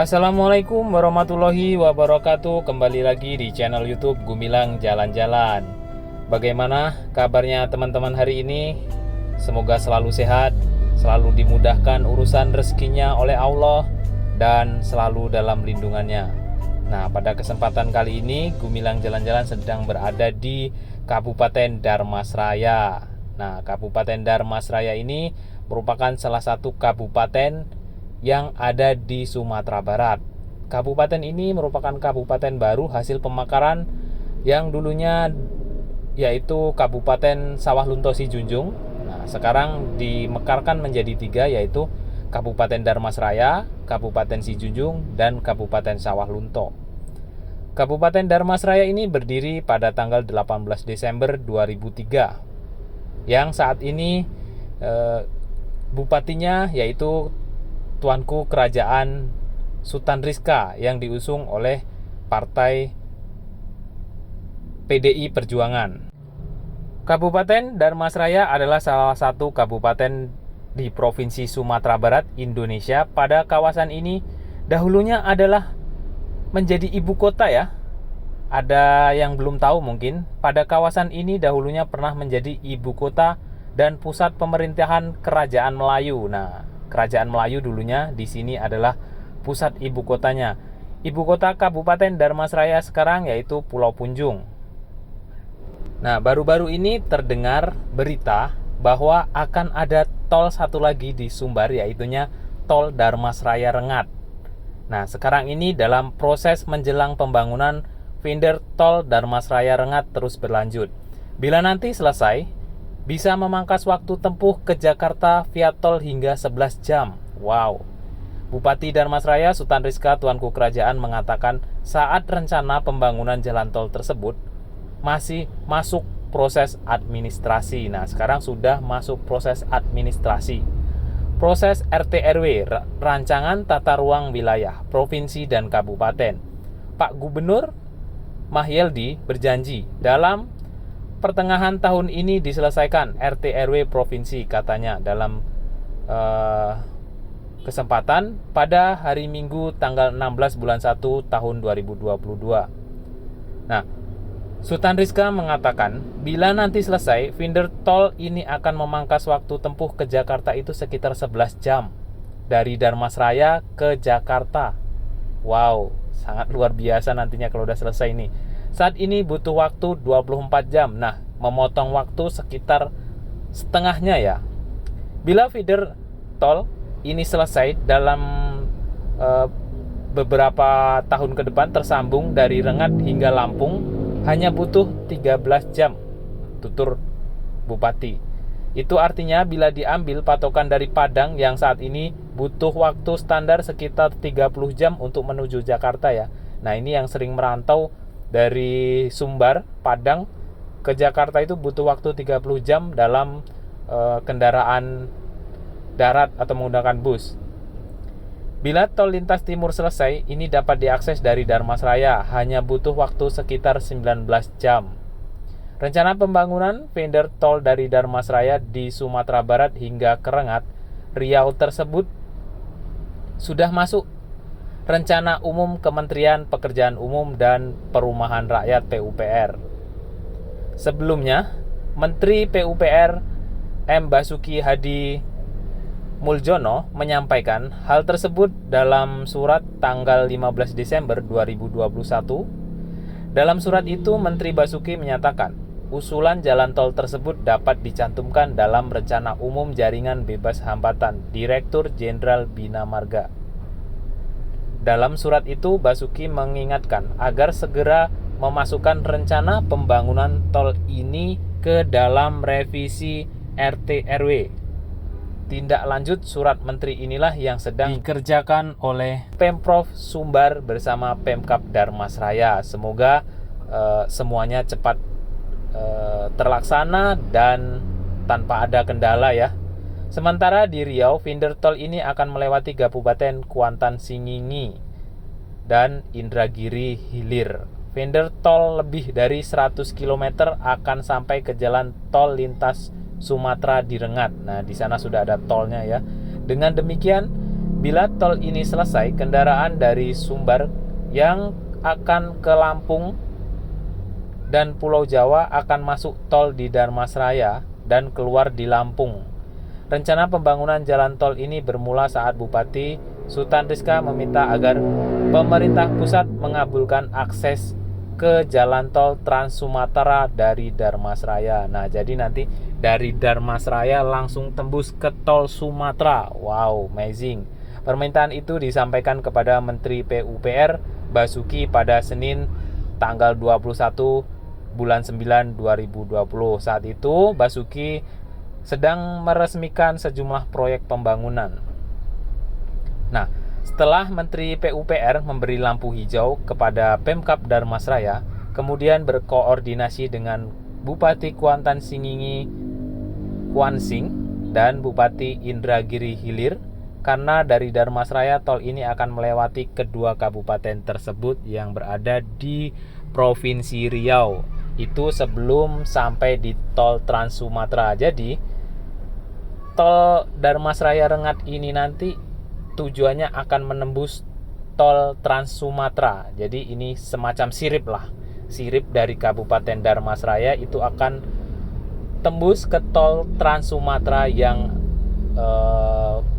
Assalamualaikum warahmatullahi wabarakatuh. Kembali lagi di channel YouTube Gumilang Jalan-Jalan. Bagaimana kabarnya teman-teman hari ini? Semoga selalu sehat, selalu dimudahkan urusan rezekinya oleh Allah, dan selalu dalam lindungannya. Nah, pada kesempatan kali ini Gumilang Jalan-Jalan sedang berada di Kabupaten Dharmasraya. Nah, Kabupaten Dharmasraya ini merupakan salah satu kabupaten yang ada di Sumatera Barat. Kabupaten ini merupakan kabupaten baru hasil pemekaran yang dulunya yaitu Kabupaten Sawah Lunto Sijunjung. Nah, sekarang dimekarkan menjadi 3, yaitu Kabupaten Dharmasraya, Kabupaten Sijunjung, dan Kabupaten Sawah Lunto. Kabupaten Dharmasraya ini berdiri pada tanggal 18 Desember 2003, yang saat ini bupatinya yaitu Tuanku Kerajaan Sutan Rizka yang diusung oleh Partai PDI Perjuangan. Kabupaten Dharmasraya adalah salah satu kabupaten di Provinsi Sumatera Barat, Indonesia. Pada kawasan ini dahulunya adalah menjadi ibu kota ya. Ada yang belum tahu mungkin, pada kawasan ini dahulunya pernah menjadi ibu kota dan pusat pemerintahan Kerajaan Melayu. Nah, Kerajaan Melayu dulunya di sini adalah pusat ibu kotanya. Ibu kota Kabupaten Dharmasraya sekarang yaitu Pulau Punjung. Nah, baru-baru ini terdengar berita bahwa akan ada tol satu lagi di Sumbar, yaitunya tol Dharmasraya Rengat. Nah, sekarang ini dalam proses menjelang pembangunan, vendor tol Dharmasraya Rengat terus berlanjut. Bila nanti selesai, bisa memangkas waktu tempuh ke Jakarta via tol hingga 11 jam. Wow. Bupati Dharmasraya Sutan Rizka Tuanku Kerajaan mengatakan saat rencana pembangunan jalan tol tersebut masih masuk proses administrasi. Nah, sekarang sudah masuk proses administrasi. Proses RT/RW, Rancangan Tata Ruang Wilayah, Provinsi dan Kabupaten. Pak Gubernur Mahyeldi berjanji dalam pertengahan tahun ini diselesaikan RT/RW provinsi, katanya dalam kesempatan pada hari Minggu tanggal 16 bulan 1 tahun 2022. Nah, Sutan Rizka mengatakan bila nanti selesai, vendor tol ini akan memangkas waktu tempuh ke Jakarta itu sekitar 11 jam dari Dharmasraya ke Jakarta. Wow, sangat luar biasa nantinya kalau udah selesai ini. Saat ini butuh waktu 24 jam. Nah, memotong waktu sekitar setengahnya ya. Bila feeder tol ini selesai dalam beberapa tahun ke depan tersambung dari Rengat hingga Lampung, hanya butuh 13 jam, tutur Bupati. Itu artinya bila diambil patokan dari Padang yang saat ini butuh waktu standar sekitar 30 jam untuk menuju Jakarta ya. Nah, ini yang sering merantau dari Sumbar, Padang ke Jakarta itu butuh waktu 30 jam dalam kendaraan darat atau menggunakan bus. Bila tol lintas timur selesai, ini dapat diakses dari Dharmasraya, hanya butuh waktu sekitar 19 jam. Rencana pembangunan vendor tol dari Dharmasraya di Sumatera Barat hingga ke Rengat, Riau tersebut sudah masuk Rencana Umum Kementerian Pekerjaan Umum dan Perumahan Rakyat (PUPR). Sebelumnya, Menteri PUPR M. Basuki Hadi Muljono menyampaikan hal tersebut dalam surat tanggal 15 Desember 2021. Dalam surat itu, Menteri Basuki menyatakan usulan jalan tol tersebut dapat dicantumkan dalam Rencana Umum Jaringan Bebas Hambatan Direktur Jenderal Bina Marga. Dalam surat itu, Basuki mengingatkan agar segera memasukkan rencana pembangunan tol ini ke dalam revisi RT/RW. Tindak lanjut surat menteri inilah yang sedang dikerjakan oleh Pemprov Sumbar bersama Pemkab Dharmasraya. Semoga semuanya cepat terlaksana dan tanpa ada kendala ya. Sementara di Riau, vendor tol ini akan melewati Kabupaten Kuantan Singingi dan Indragiri Hilir. Vendor tol lebih dari 100 km akan sampai ke jalan tol lintas Sumatera di Rengat. Nah, di sana sudah ada tolnya ya. Dengan demikian, Bila tol ini selesai, kendaraan dari Sumbar yang akan ke Lampung dan Pulau Jawa akan masuk tol di Darmasraya dan keluar di Lampung. Rencana pembangunan jalan tol ini bermula saat Bupati Sutan Rizka meminta agar pemerintah pusat mengabulkan akses ke jalan tol Trans Sumatera dari Darmasraya. Nah, jadi nanti dari Darmasraya langsung tembus ke tol Sumatera. Wow, amazing. Permintaan itu disampaikan kepada Menteri PUPR Basuki pada Senin tanggal 21 bulan 9 2020. Saat itu Basuki sedang meresmikan sejumlah proyek pembangunan. Nah, setelah Menteri PUPR memberi lampu hijau kepada Pemkab Darmasraya, kemudian berkoordinasi dengan Bupati Kuantan Singingi Kuansing dan Bupati Indragiri Hilir, karena dari Darmasraya tol ini akan melewati kedua kabupaten tersebut yang berada di Provinsi Riau. Itu sebelum sampai di tol Trans Sumatera. Jadi tol Darmasraya Rengat ini nanti tujuannya akan menembus tol Trans Sumatera. Jadi ini semacam sirip lah. Sirip dari Kabupaten Darmasraya itu akan tembus ke tol Trans Sumatera yang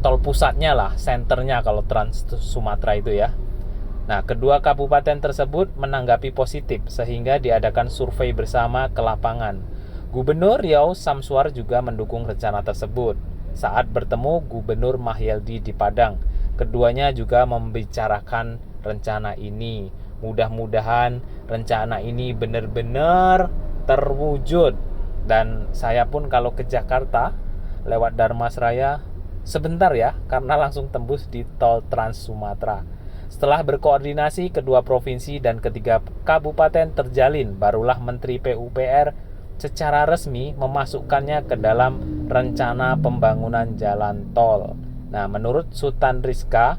tol pusatnya lah, senternya kalau Trans Sumatera itu ya. Nah, kedua kabupaten tersebut menanggapi positif sehingga diadakan survei bersama ke lapangan. Gubernur Riau Samsuar juga mendukung rencana tersebut. Saat bertemu Gubernur Mahyeldi di Padang, keduanya juga membicarakan rencana ini. Mudah-mudahan rencana ini benar-benar terwujud. Dan saya pun kalau ke Jakarta lewat Darmasraya sebentar ya, karena langsung tembus di tol Trans Sumatera. Setelah berkoordinasi kedua provinsi dan ketiga kabupaten terjalin, barulah Menteri PUPR secara resmi memasukkannya ke dalam rencana pembangunan jalan tol. Nah, menurut Sutan Rizka,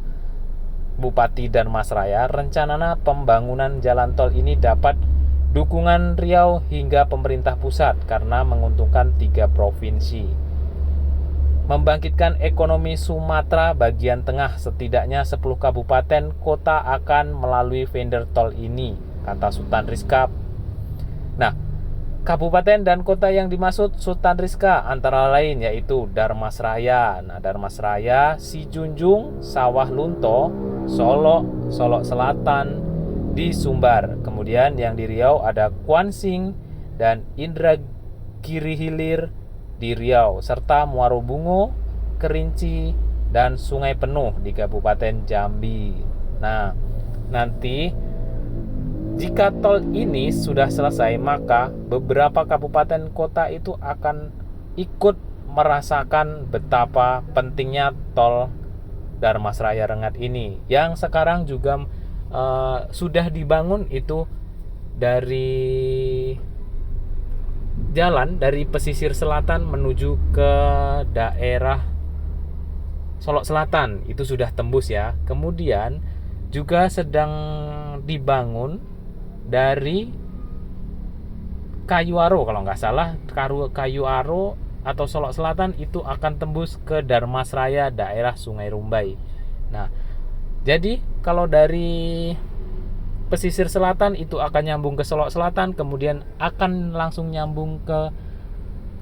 Bupati Darmasraya, rencana pembangunan jalan tol ini dapat dukungan Riau hingga pemerintah pusat karena menguntungkan 3 provinsi. Membangkitkan ekonomi Sumatera bagian tengah, setidaknya 10 kabupaten kota akan melalui vendor tol ini, kata Sutan Rizka. Nah, kabupaten dan kota yang dimaksud Sutan Rizka antara lain yaitu Darmasraya. Nah, Darmasraya, Sijunjung, Sawah Lunto, Solok, Solok Selatan, di Sumbar. Kemudian yang di Riau ada Kuansing dan Indragiri Hilir di Riau, serta Muaro Bungo, Kerinci, dan Sungai Penuh di Kabupaten Jambi. Nah, nanti jika tol ini sudah selesai, maka beberapa kabupaten kota itu akan ikut merasakan betapa pentingnya tol Darmasraya Rengat ini, yang sekarang juga sudah dibangun itu dari jalan dari pesisir selatan menuju ke daerah Solok Selatan, itu sudah tembus ya. Kemudian juga sedang dibangun dari Kayu Aro, kalau nggak salah Kayu Aro atau Solok Selatan itu akan tembus ke Darmasraya daerah Sungai Rumbai. Nah, jadi kalau dari pesisir selatan itu akan nyambung ke Solok Selatan, kemudian akan langsung nyambung ke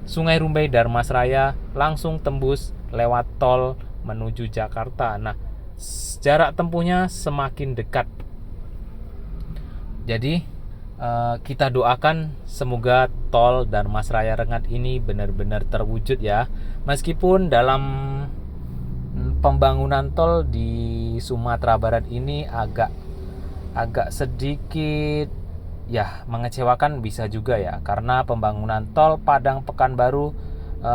Sungai Rumbai Darmasraya, langsung tembus lewat tol menuju Jakarta. Nah, jarak tempuhnya semakin dekat. Jadi kita doakan semoga tol Darmasraya Rengat ini benar-benar terwujud ya. Meskipun dalam pembangunan tol di Sumatera Barat ini agak sedikit ya mengecewakan bisa juga ya, karena pembangunan tol Padang Pekanbaru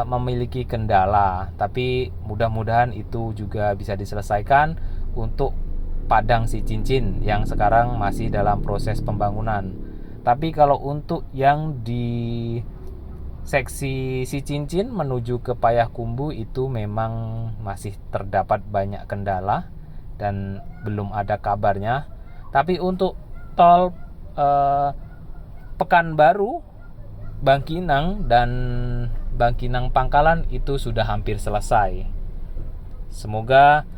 memiliki kendala, tapi mudah-mudahan itu juga bisa diselesaikan untuk Padang Sicincin yang sekarang masih dalam proses pembangunan. Tapi kalau untuk yang di seksi Sicincin menuju ke Payakumbuh itu memang masih terdapat banyak kendala dan belum ada kabarnya. Tapi untuk tol Pekanbaru, Bangkinang, dan Bangkinang Pangkalan itu sudah hampir selesai. Semoga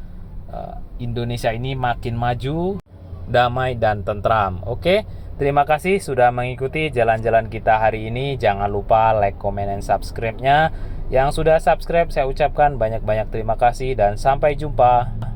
Indonesia ini makin maju, damai dan tentram. Oke, terima kasih sudah mengikuti jalan-jalan kita hari ini. Jangan lupa like, comment, dan subscribe-nya. Yang sudah subscribe saya ucapkan banyak-banyak terima kasih dan sampai jumpa.